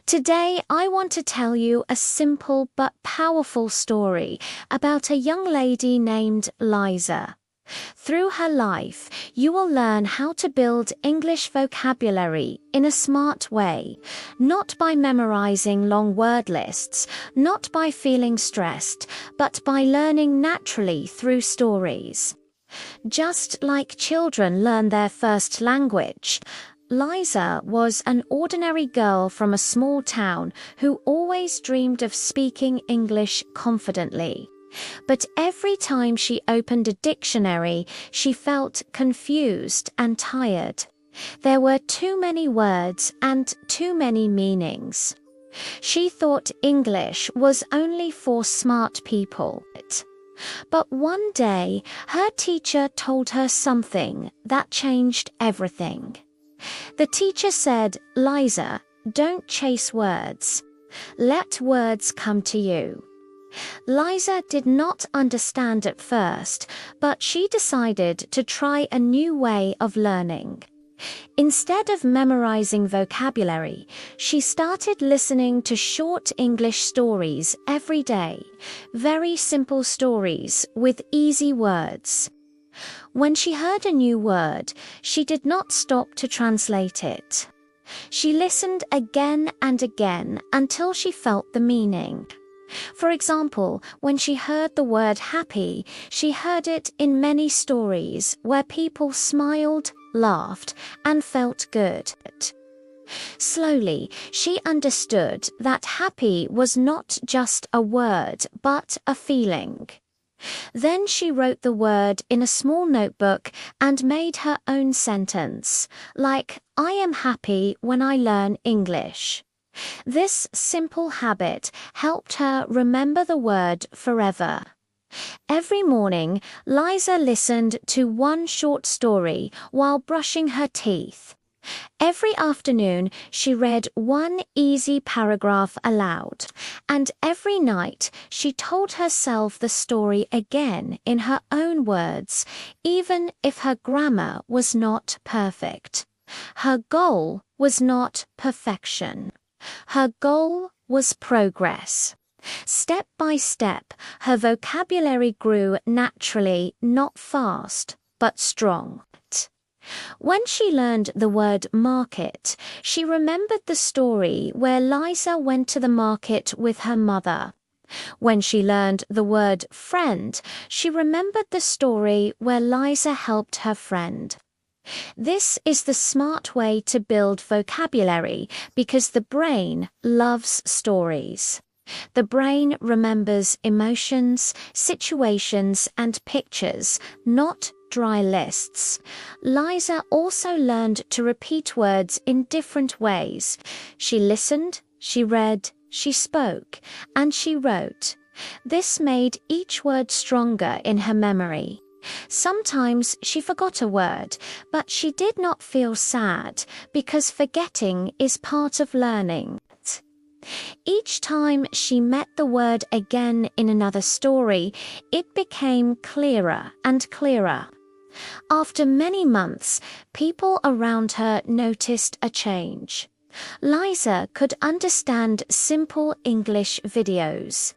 Today, I want to tell you a simple but powerful story about a young lady named Liza. Through her life, you will learn how to build English vocabulary in a smart way, not by memorizing long word lists, not by feeling stressed, but by learning naturally through stories. Just like children learn their first language, Liza was an ordinary girl from a small town who always dreamed of speaking English confidently. But every time she opened a dictionary, she felt confused and tired. There were too many words and too many meanings. She thought English was only for smart people. But one day, her teacher told her something that changed everything. The teacher said, "Liza, don't chase words. Let words come to you." Liza did not understand at first, but she decided to try a new way of learning. Instead of memorizing vocabulary, she started listening to short English stories every day, very simple stories with easy words. When she heard a new word, she did not stop to translate it. She listened again and again until she felt the meaning. For example, when she heard the word happy, she heard it in many stories where people smiled, laughed, and felt good. Slowly, she understood that happy was not just a word, but a feeling. Then she wrote the word in a small notebook and made her own sentence, like, "I am happy when I learn English." This simple habit helped her remember the word forever. Every morning, Liza listened to one short story while brushing her teeth. Every afternoon, she read one easy paragraph aloud, and every night she told herself the story again in her own words, even if her grammar was not perfect. Her goal was not perfection. Her goal was progress. Step by step, her vocabulary grew naturally, not fast, but strong. When she learned the word market, she remembered the story where Liza went to the market with her mother. When she learned the word friend, she remembered the story where Liza helped her friend. This is the smart way to build vocabulary because the brain loves stories. The brain remembers emotions, situations, and pictures, not dry lists. Liza also learned to repeat words in different ways. She listened, she read, she spoke, and she wrote. This made each word stronger in her memory. Sometimes she forgot a word, but she did not feel sad because forgetting is part of learning. Each time she met the word again in another story, it became clearer and clearer. After many months, people around her noticed a change. Liza could understand simple English videos.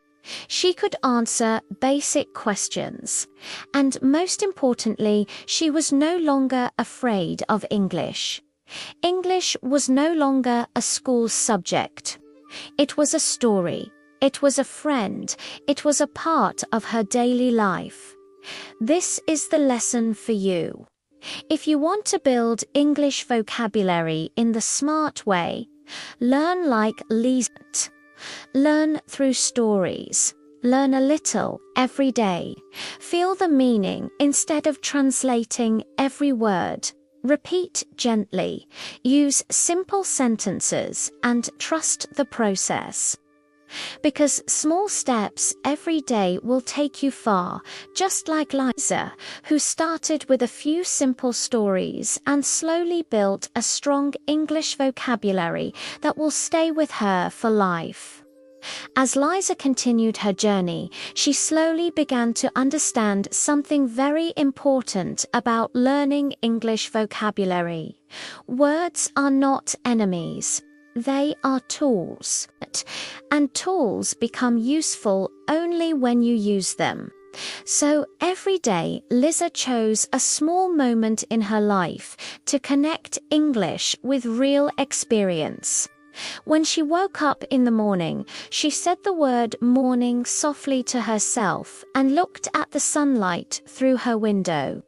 She could answer basic questions. And most importantly, she was no longer afraid of English. English was no longer a school subject. It was a story. It was a friend. It was a part of her daily life. This is the lesson for you. If you want to build English vocabulary in the smart way, learn like Liza. Learn through stories. Learn a little every day. Feel the meaning instead of translating every word. Repeat gently. Use simple sentences and trust the process. Because small steps every day will take you far, just like Liza, who started with a few simple stories and slowly built a strong English vocabulary that will stay with her for life. As Liza continued her journey, she slowly began to understand something very important about learning English vocabulary. Words are not enemies. They are tools, and tools become useful only when you use them. So every day, Liza chose a small moment in her life to connect English with real experience. When she woke up in the morning, she said the word morning softly to herself and looked at the sunlight through her window.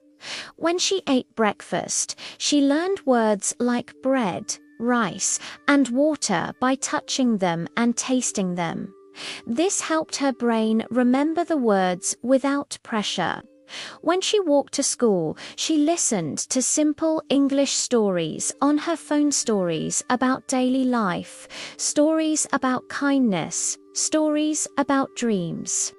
When she ate breakfast, she learned words like bread, rice, and water by touching them and tasting them. This helped her brain remember the words without pressure. When she walked to school, she listened to simple English stories on her phone, stories about daily life, stories about kindness, stories about dreams.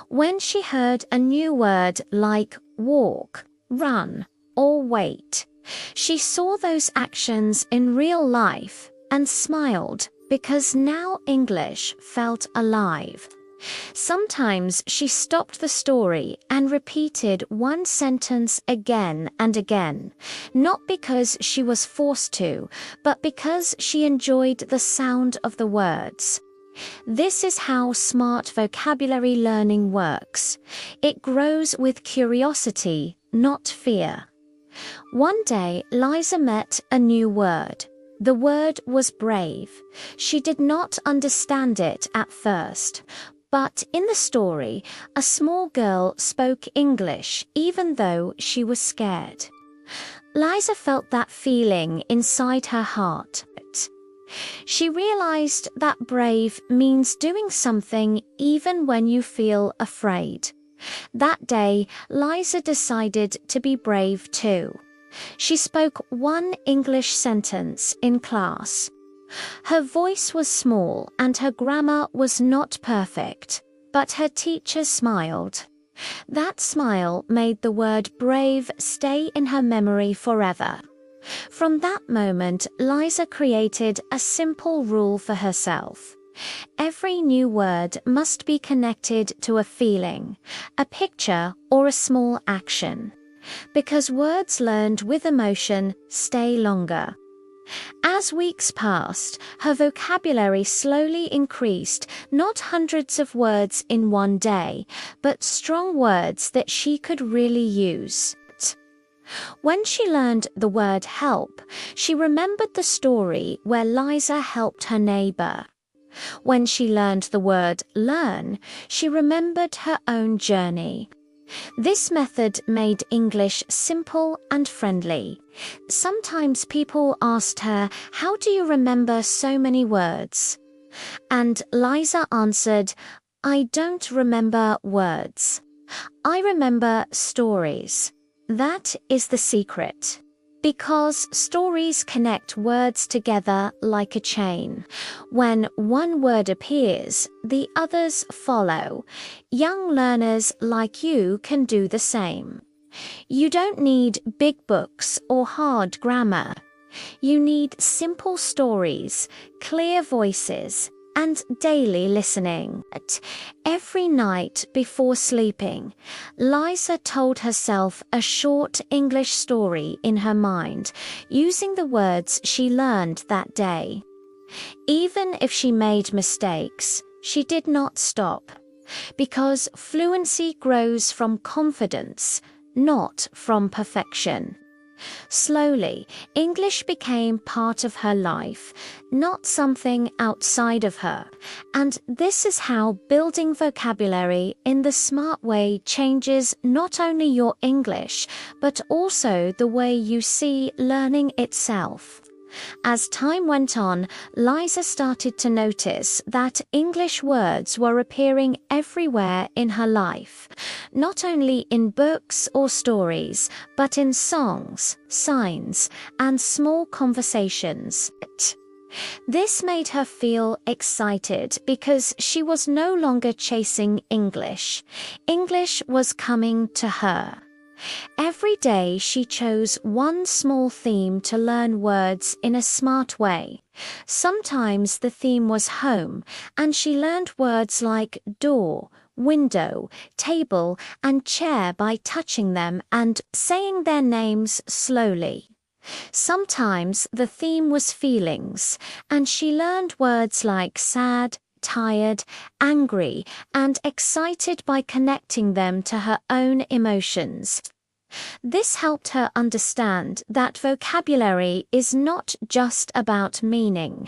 When she heard a new word like walk, run, or wait, she saw those actions in real life and smiled because now English felt alive. Sometimes she stopped the story and repeated one sentence again and again, not because she was forced to, but because she enjoyed the sound of the words. This is how smart vocabulary learning works. It grows with curiosity, not fear. One day, Liza met a new word. The word was brave. She did not understand it at first. But in the story, a small girl spoke English even though she was scared. Liza felt that feeling inside her heart. She realized that brave means doing something even when you feel afraid. That day, Liza decided to be brave too. She spoke one English sentence in class. Her voice was small and her grammar was not perfect, but her teacher smiled. That smile made the word brave stay in her memory forever. From that moment, Liza created a simple rule for herself. Every new word must be connected to a feeling, a picture, or a small action. Because words learned with emotion stay longer. As weeks passed, her vocabulary slowly increased, not hundreds of words in one day, but strong words that she could really use. When she learned the word help, she remembered the story where Liza helped her neighbor. When she learned the word learn, she remembered her own journey. This method made English simple and friendly. Sometimes people asked her, "How do you remember so many words?" And Liza answered, "I don't remember words. I remember stories. That is the secret." Because stories connect words together like a chain. When one word appears, the others follow. Young learners like you can do the same. You don't need big books or hard grammar. You need simple stories, clear voices, and daily listening. Every night before sleeping, Liza told herself a short English story in her mind, using the words she learned that day. Even if she made mistakes, she did not stop, because fluency grows from confidence, not from perfection. Slowly, English became part of her life, not something outside of her. And this is how building vocabulary in the smart way changes not only your English, but also the way you see learning itself. As time went on, Liza started to notice that English words were appearing everywhere in her life, not only in books or stories, but in songs, signs, and small conversations. This made her feel excited because she was no longer chasing English. English was coming to her. Every day she chose one small theme to learn words in a smart way. Sometimes the theme was home, and she learned words like door, window, table, and chair by touching them and saying their names slowly. Sometimes the theme was feelings, and she learned words like sad, tired, angry, and excited by connecting them to her own emotions. This helped her understand that vocabulary is not just about meaning,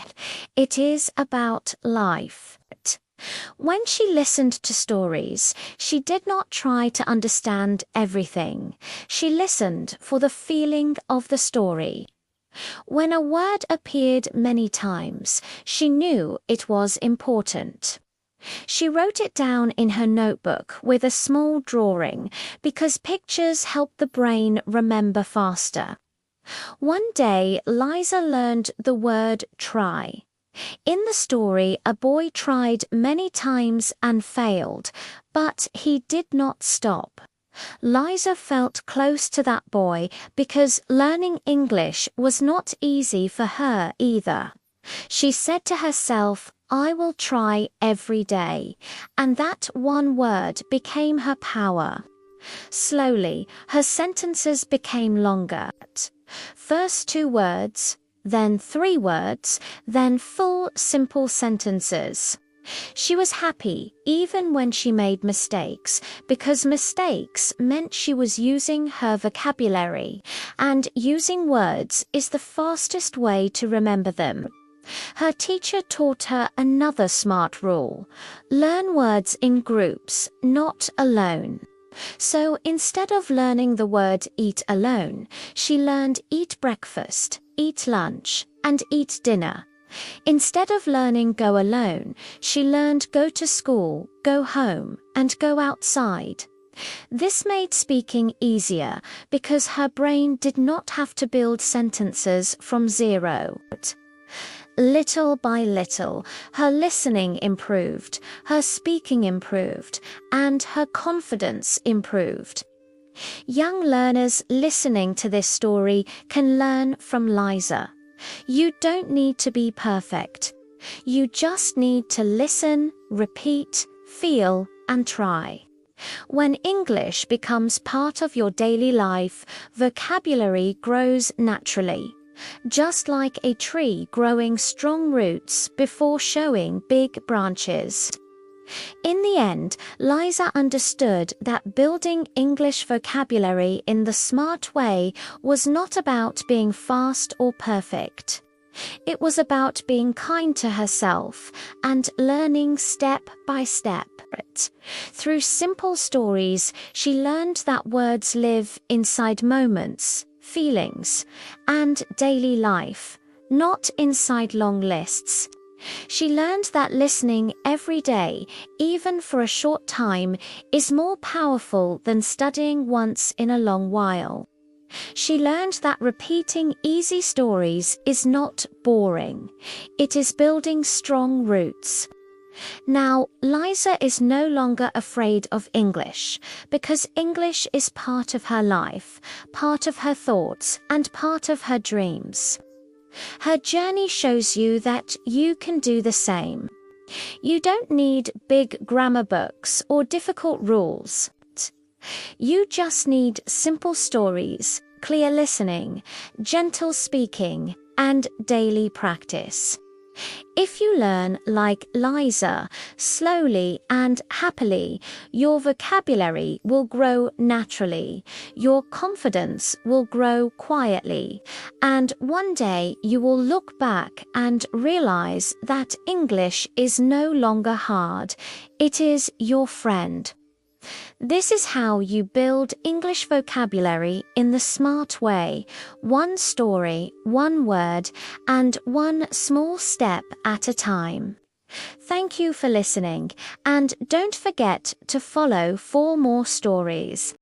it is about life. When she listened to stories, she did not try to understand everything. She listened for the feeling of the story. When a word appeared many times, she knew it was important. She wrote it down in her notebook with a small drawing because pictures help the brain remember faster. One day, Liza learned the word try. In the story, a boy tried many times and failed, but he did not stop. Liza felt close to that boy because learning English was not easy for her either. She said to herself, "I will try every day," and that one word became her power. Slowly, her sentences became longer. First 2 words, then 3 words, then full simple sentences. She was happy even when she made mistakes, because mistakes meant she was using her vocabulary, and using words is the fastest way to remember them. Her teacher taught her another smart rule: learn words in groups, not alone. So instead of learning the word eat alone, she learned eat breakfast, eat lunch, and eat dinner. Instead of learning go alone, she learned go to school, go home, and go outside. This made speaking easier because her brain did not have to build sentences from zero. Little by little, her listening improved, her speaking improved, and her confidence improved. Young learners listening to this story can learn from Liza. You don't need to be perfect. You just need to listen, repeat, feel, and try. When English becomes part of your daily life, vocabulary grows naturally. Just like a tree growing strong roots before showing big branches. In the end, Liza understood that building English vocabulary in the smart way was not about being fast or perfect. It was about being kind to herself and learning step by step. Through simple stories, she learned that words live inside moments, feelings, and daily life, not inside long lists. She learned that listening every day, even for a short time, is more powerful than studying once in a long while. She learned that repeating easy stories is not boring. It is building strong roots. Now, Liza is no longer afraid of English, because English is part of her life, part of her thoughts, and part of her dreams. Her journey shows you that you can do the same. You don't need big grammar books or difficult rules. You just need simple stories, clear listening, gentle speaking, and daily practice. If you learn like Liza, slowly and happily, your vocabulary will grow naturally, your confidence will grow quietly, and one day you will look back and realize that English is no longer hard, it is your friend. This is how you build English vocabulary in the smart way, one story, one word, and one small step at a time. Thank you for listening, and don't forget to follow for more stories.